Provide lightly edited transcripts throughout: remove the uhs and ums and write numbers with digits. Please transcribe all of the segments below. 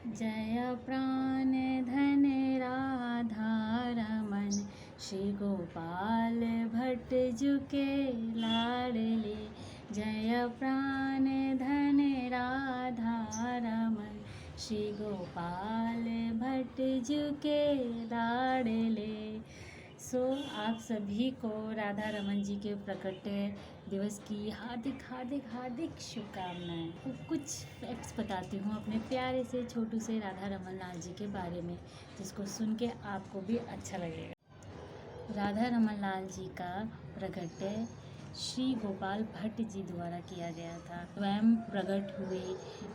जय प्राण धन राधा रमन, श्री गोपाल भट्ट जुके लाडले। जय प्राण धन राधा रमन, श्री गोपाल भट्ट जुके लाडले। आप सभी को राधा रमन जी के प्रकट दिवस की हार्दिक हार्दिक हार्दिक शुभकामनाएं। कुछ फैक्ट्स बताती हूँ अपने प्यारे से छोटू से राधा रमन लाल जी के बारे में, जिसको सुन के आपको भी अच्छा लगेगा। राधा रमन लाल जी का प्रकट श्री गोपाल भट्ट जी द्वारा किया गया था। स्वयं प्रकट हुए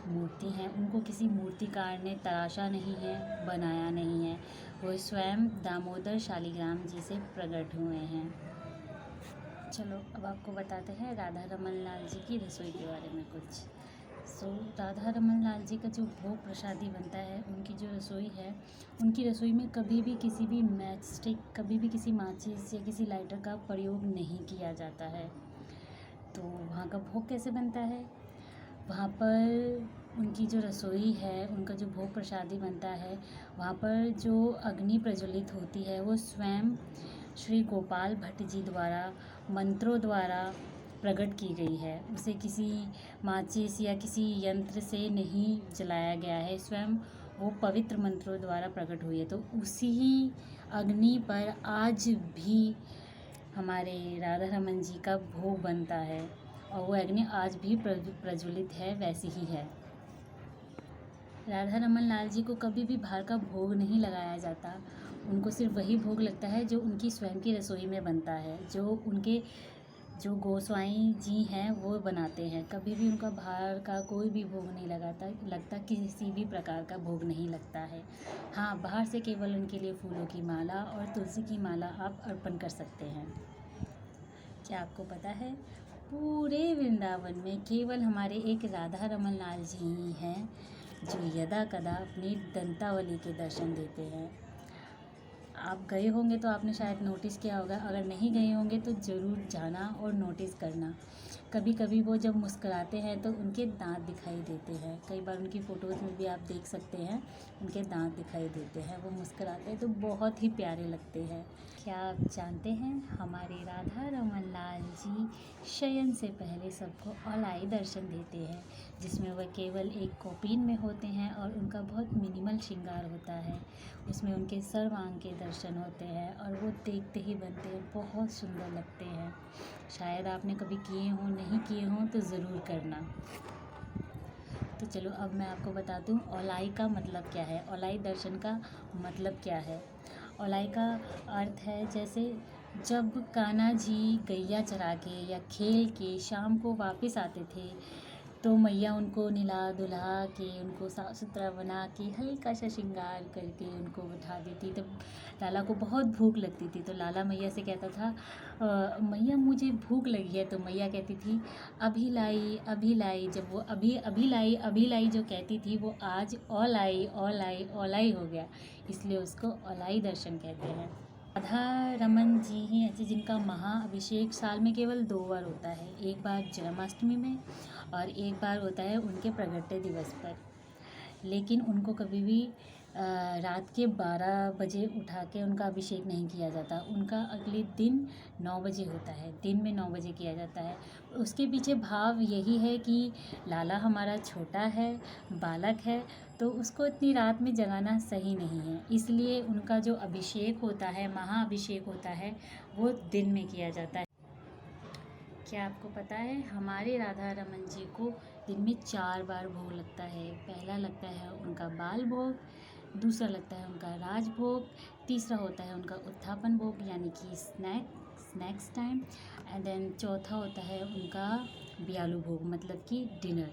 मूर्ति हैं, उनको किसी मूर्तिकार ने तराशा नहीं है, बनाया नहीं है। वो स्वयं दामोदर शालिग्राम जी से प्रकट हुए हैं। चलो अब आपको बताते हैं राधा रमन लाल जी की रसोई के बारे में कुछ। राधा रमन लाल जी का जो भोग प्रसादी बनता है, उनकी जो रसोई है, उनकी रसोई में कभी भी किसी भी मैच स्टिक, कभी भी किसी माचिस या किसी लाइटर का प्रयोग नहीं किया जाता है। तो वहाँ का भोग कैसे बनता है? वहाँ पर उनकी जो रसोई है, उनका जो भोग प्रसादी बनता है, वहाँ पर जो अग्नि प्रज्वलित होती है वो स्वयं श्री गोपाल भट्ट जी द्वारा मंत्रों द्वारा प्रकट की गई है। उसे किसी माचिस या किसी यंत्र से नहीं जलाया गया है, स्वयं वो पवित्र मंत्रों द्वारा प्रकट हुई है। तो उसी अग्नि पर आज भी हमारे राधा रमन जी का भोग बनता है और वो अग्नि आज भी प्रज्वलित है, वैसी ही है। राधा रमन लाल जी को कभी भी बाहर का भोग नहीं लगाया जाता। उनको सिर्फ वही भोग लगता है जो उनकी स्वयं की रसोई में बनता है, जो उनके जो गोस्वाई जी हैं वो बनाते हैं। कभी भी उनका बाहर का कोई भी भोग नहीं लगता, किसी भी प्रकार का भोग नहीं लगता है। हाँ, बाहर से केवल उनके लिए फूलों की माला और तुलसी की माला आप अर्पण कर सकते हैं। क्या आपको पता है, पूरे वृंदावन में केवल हमारे एक राधा रमन लाल जी ही हैं जो यदा कदा अपनी दंतावली के दर्शन देते हैं। आप गए होंगे तो आपने शायद नोटिस किया होगा, अगर नहीं गए होंगे तो ज़रूर जाना और नोटिस करना। कभी कभी वो जब मुस्कुराते हैं तो उनके दांत दिखाई देते हैं। कई बार उनकी फ़ोटोज़ में भी आप देख सकते हैं, उनके दांत दिखाई देते हैं। वो मुस्कुराते हैं तो बहुत ही प्यारे लगते हैं। क्या आप जानते हैं, हमारे राधा रमन लाल जी शयन से पहले सबको औलाई दर्शन देते हैं, जिसमें वह केवल एक कौपीन में होते हैं और उनका बहुत मिनिमल श्रृंगार होता है। उसमें उनके सर्वांग के दर्शन होते हैं और वो देखते ही बनते हैं, बहुत सुंदर लगते हैं। शायद आपने कभी किए हों, नहीं किए हों तो ज़रूर करना। तो चलो अब मैं आपको बता दूं औलाई का मतलब क्या है, औलाई दर्शन का मतलब क्या है। औलाई का अर्थ है, जैसे जब कान्हा जी गैया चरा के या खेल के शाम को वापस आते थे तो मैया उनको निला दुल्हा के, उनको साफ़ सुथरा बना के, हल्का सा श्रृंगार करके उनको बिठा देती। तब लाला को बहुत भूख लगती थी तो लाला मैया से कहता था, मैया मुझे भूख लगी है। तो मैया कहती थी अभी लाई अभी लाई। जब वो अभी लाई जो कहती थी, वो आज औलाई औलाई औलाई हो गया, इसलिए उसको औलाई दर्शन कहते हैं। राधा रमन जी ही ऐसे जिनका महाअभिषेक साल में केवल 2 बार होता है, एक बार जन्माष्टमी में और एक बार होता है उनके प्रगट्य दिवस पर। लेकिन उनको कभी भी रात के 12 बजे उठा के उनका अभिषेक नहीं किया जाता। उनका अगले दिन 9 बजे होता है, दिन में 9 बजे किया जाता है। उसके पीछे भाव यही है कि लाला हमारा छोटा है, बालक है, तो उसको इतनी रात में जगाना सही नहीं है, इसलिए उनका जो अभिषेक होता है, महाअभिषेक होता है, वो दिन में किया जाता है। क्या आपको पता है, हमारे राधा रमन जी को दिन में 4 बार भोग लगता है। पहला लगता है उनका बाल भोग, दूसरा लगता है उनका राज भोग, तीसरा होता है उनका उत्थापन भोग यानी कि स्नैक्स टाइम, एंड देन चौथा होता है उनका ब्यालू भोग मतलब कि डिनर,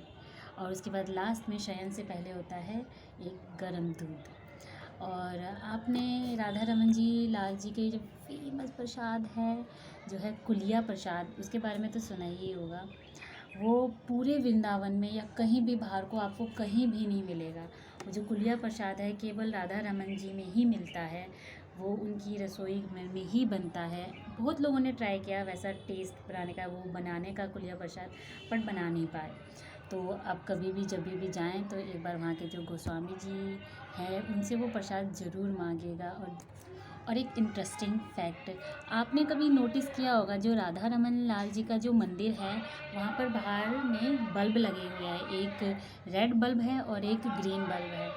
और उसके बाद लास्ट में शयन से पहले होता है एक गरम दूध। और आपने राधा रमन जी लाल जी के जो फेमस प्रसाद है, जो है कुलिया प्रसाद, उसके बारे में तो सुना ही होगा। वो पूरे वृंदावन में या कहीं भी बाहर को आपको कहीं भी नहीं मिलेगा। वो जो कुलिया प्रसाद है केवल राधा रमन जी में ही मिलता है, वो उनकी रसोई में ही बनता है। बहुत लोगों ने ट्राई किया वैसा टेस्ट बनाने का, वो बनाने का कुलिया प्रसाद, बट बना नहीं पाए। तो आप कभी भी जब भी जाएं तो एक बार वहाँ के जो गोस्वामी जी हैं उनसे वो प्रसाद ज़रूर मांगिएगा। और एक इंटरेस्टिंग फैक्ट, आपने कभी नोटिस किया होगा जो राधा रमन लाल जी का जो मंदिर है वहाँ पर बाहर में बल्ब लगे हुए हैं, एक रेड बल्ब है और एक ग्रीन बल्ब है।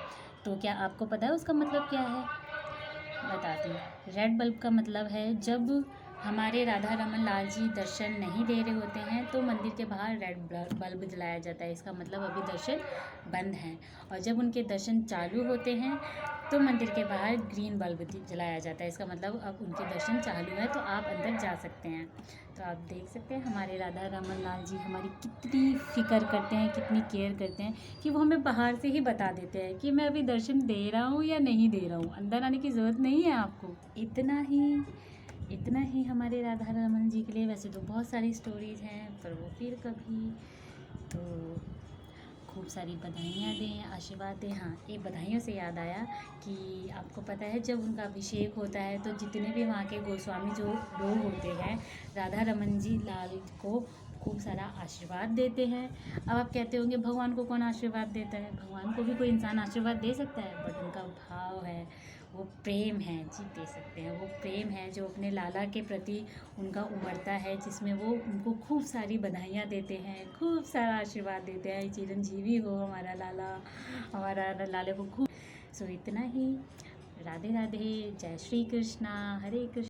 तो क्या आपको पता है उसका मतलब क्या है? बताती हूँ। रेड बल्ब का मतलब है जब हमारे राधा रमन लाल जी दर्शन नहीं दे रहे होते हैं तो मंदिर के बाहर रेड बल्ब जलाया जाता है, इसका मतलब अभी दर्शन बंद हैं। और जब उनके दर्शन चालू होते हैं तो मंदिर के बाहर ग्रीन बल्ब जलाया जाता है, इसका मतलब अब उनके दर्शन चालू है तो आप अंदर जा सकते हैं। तो आप देख सकते हैं हमारे राधा रमन लाल जी हमारी कितनी फ़िक्र करते हैं, कितनी केयर करते हैं कि वो हमें बाहर से ही बता देते हैं कि मैं अभी दर्शन दे रहा हूँ या नहीं दे रहा हूँ, अंदर आने की ज़रूरत नहीं है आपको। इतना ही हमारे राधा रमन जी के लिए। वैसे तो बहुत सारी स्टोरीज़ हैं पर वो फिर कभी। तो खूब सारी बधाइयाँ दें, आशीर्वाद दें। हाँ, एक बधाइयों से याद आया कि आपको पता है जब उनका अभिषेक होता है तो जितने भी वहाँ के गोस्वामी जो लोग होते हैं राधा रमन जी लाल को खूब सारा आशीर्वाद देते हैं। अब आप कहते होंगे भगवान को कौन आशीर्वाद देता है? भगवान को भी कोई इंसान आशीर्वाद दे सकता है, बट उनका भाव है, वो प्रेम है जी, दे सकते हैं। वो प्रेम है जो अपने लाला के प्रति उनका उमड़ता है, जिसमें वो उनको खूब सारी बधाइयाँ देते हैं, खूब सारा आशीर्वाद देते हैं, चिरंजीवी हो हमारा लाला, हमारा लाले को खूब। सो इतना ही। राधे राधे, जय श्री कृष्णा, हरे कृष्ण।